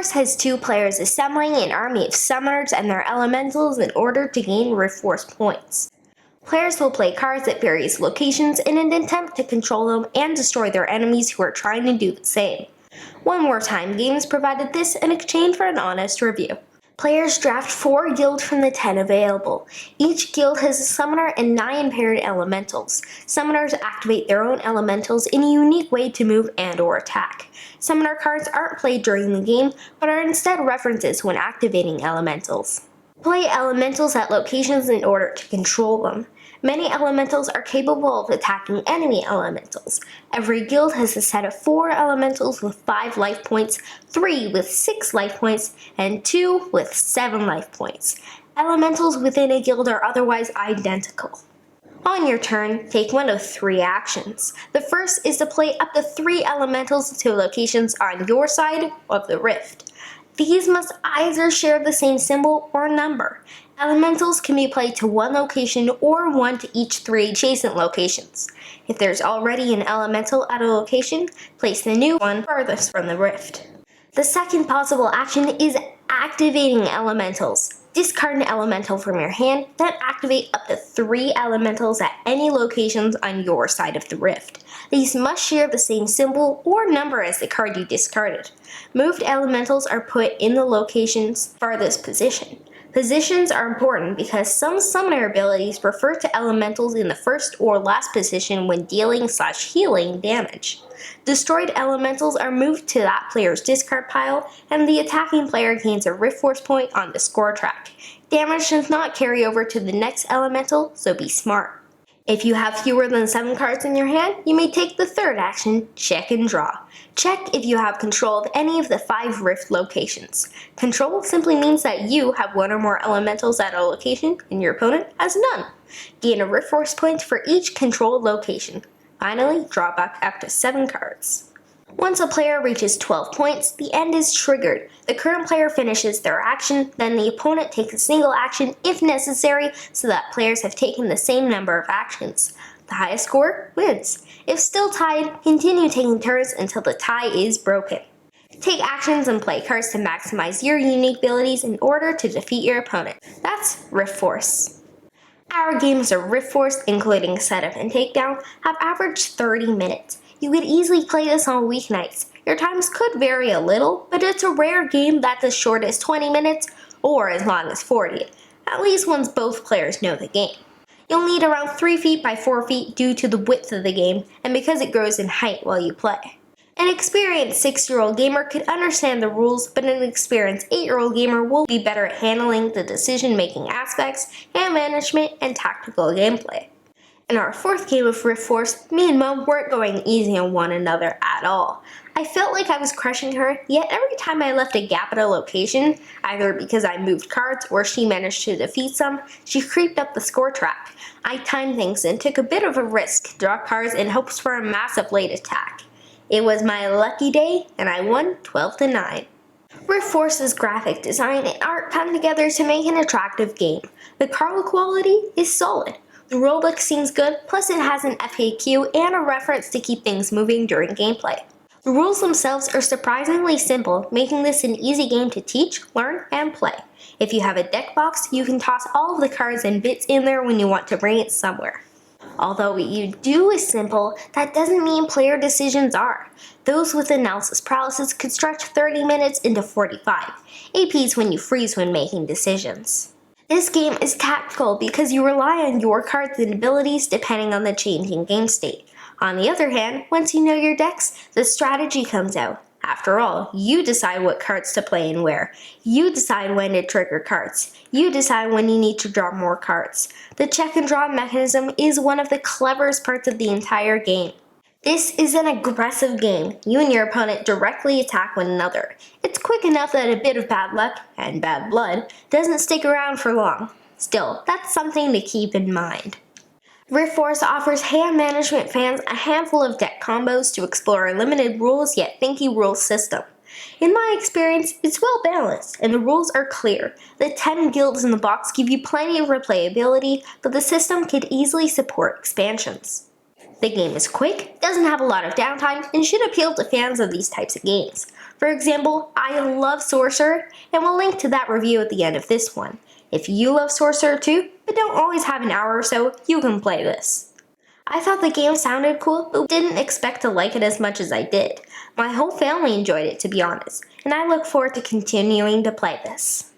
Force has two players assembling an army of summoners and their elementals in order to gain Rift Force points. Players will play cards at various locations in an attempt to control them and destroy their enemies who are trying to do the same. One More Time Games provided this in exchange for an honest review. Players draft 4 guild from the 10 available. Each guild has a summoner and 9 paired elementals. Summoners activate their own elementals in a unique way to move and/or attack. Summoner cards aren't played during the game, but are instead references when activating elementals. Play elementals at locations in order to control them. Many elementals are capable of attacking enemy elementals. Every guild has a set of 4 elementals with 5 life points, 3 with 6 life points, and 2 with 7 life points. Elementals within a guild are otherwise identical. On your turn, take one of 3 actions. The first is to play up to 3 elementals to locations on your side of the rift. These must either share the same symbol or number. Elementals can be played to one location or one to each 3 adjacent locations. If there's already an elemental at a location, place the new one furthest from the rift. The second possible action is activating elementals. Discard an elemental from your hand, then activate up to 3 elementals at any locations on your side of the rift. These must share the same symbol or number as the card you discarded. Moved elementals are put in the location's farthest position. Positions are important because some summoner abilities refer to elementals in the first or last position when dealing/healing damage. Destroyed elementals are moved to that player's discard pile, and the attacking player gains a Rift Force point on the score track. Damage does not carry over to the next elemental, so be smart. If you have fewer than 7 cards in your hand, you may take the third action, check and draw. Check if you have control of any of the 5 rift locations. Control simply means that you have 1 or more elementals at a location and your opponent has none. Gain a Rift Force point for each controlled location. Finally, draw back up to 7 cards. Once a player reaches 12 points, the end is triggered. The current player finishes their action, then the opponent takes a single action if necessary so that players have taken the same number of actions. The highest score wins. If still tied, continue taking turns until the tie is broken. Take actions and play cards to maximize your unique abilities in order to defeat your opponent. That's Rift Force. Our games of Rift Force, including setup and takedown, have averaged 30 minutes. You could easily play this on weeknights. Your times could vary a little, but it's a rare game that's as short as 20 minutes or as long as 40, at least once both players know the game. You'll need around 3 feet by 4 feet due to the width of the game and because it grows in height while you play. An experienced 6-year-old gamer could understand the rules, but an experienced 8-year-old gamer will be better at handling the decision-making aspects, hand management, and tactical gameplay. In our 4th game of Rift Force, me and Mom weren't going easy on one another at all. I felt like I was crushing her, yet every time I left a gap at a location, either because I moved cards or she managed to defeat some, she creeped up the score track. I timed things and took a bit of a risk, draw cards in hopes for a massive late attack. It was my lucky day, and I won 12-9. Rift Force's graphic design and art come together to make an attractive game. The card quality is solid. The rulebook seems good, plus it has an FAQ and a reference to keep things moving during gameplay. The rules themselves are surprisingly simple, making this an easy game to teach, learn, and play. If you have a deck box, you can toss all of the cards and bits in there when you want to bring it somewhere. Although what you do is simple, that doesn't mean player decisions are. Those with analysis paralysis could stretch 30 minutes into 45. APs when you freeze when making decisions. This game is tactical because you rely on your cards and abilities depending on the changing game state. On the other hand, once you know your decks, the strategy comes out. After all, you decide what cards to play and where. You decide when to trigger cards. You decide when you need to draw more cards. The check and draw mechanism is one of the cleverest parts of the entire game. This is an aggressive game. You and your opponent directly attack one another. It's quick enough that a bit of bad luck, and bad blood, doesn't stick around for long. Still, that's something to keep in mind. Rift Force offers hand management fans a handful of deck combos to explore a limited rules yet thinky rules system. In my experience, it's well balanced, and the rules are clear. The 10 guilds in the box give you plenty of replayability, but the system could easily support expansions. The game is quick, doesn't have a lot of downtime, and should appeal to fans of these types of games. For example, I love Sorcerer, and we'll link to that review at the end of this one. If you love Sorcerer too, but don't always have an hour or so, you can play this. I thought the game sounded cool, but didn't expect to like it as much as I did. My whole family enjoyed it, to be honest, and I look forward to continuing to play this.